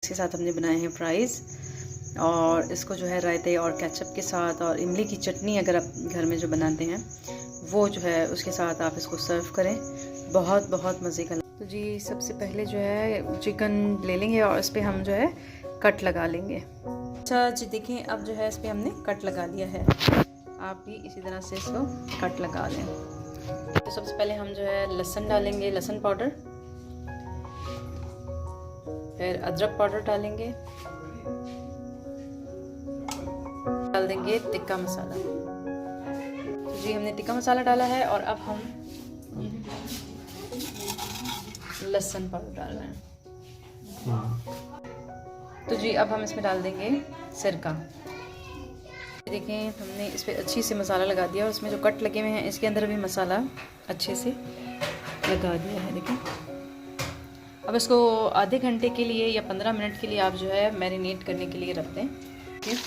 इसके साथ हमने बनाए हैं फ्राइज़। और इसको जो है रायते और केचप के साथ और इमली की चटनी अगर आप घर में जो बनाते हैं वो जो है उसके साथ आप इसको सर्व करें, बहुत बहुत मज़े का। तो जी सबसे पहले जो है चिकन ले लेंगे और इस पर हम जो है कट लगा लेंगे। अच्छा जी देखें, अब जो है इस पर हमने कट लगा लिया है, आप भी इसी तरह से इसको कट लगा लें। तो सबसे पहले हम जो है लहसुन डालेंगे, लहसुन पाउडर, फिर अदरक पाउडर डालेंगे, डाल देंगे टिक्का मसाला। तो जी हमने टिक्का मसाला डाला है और अब हम लहसुन पाउडर डाल रहे हैं। तो जी अब हम इसमें डाल देंगे सिरका। देखें हमने इस पर अच्छी से मसाला लगा दिया और इसमें जो कट लगे हुए हैं इसके अंदर भी मसाला अच्छे से लगा दिया है। देखें अब इसको आधे घंटे के लिए या 15 मिनट के लिए आप जो है मैरिनेट करने के लिए रख दें। ठीक है,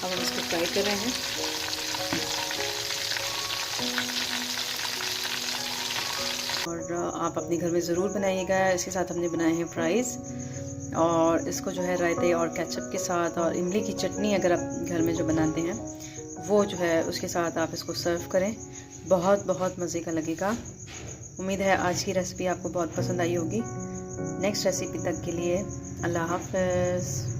अब हम इसको फ्राई कर रहे हैं। और आप अपने घर में ज़रूर बनाइएगा। इसके साथ हमने बनाए हैं फ्राइज़ और इसको जो है रायते और केचप के साथ और इमली की चटनी अगर आप घर में जो बनाते हैं वो जो है उसके साथ आप इसको सर्व करें, बहुत बहुत मज़े का लगेगा। उम्मीद है आज की रेसिपी आपको बहुत पसंद आई होगी। नेक्स्ट रेसिपी तक के लिए अल्लाह हाफ़िज़।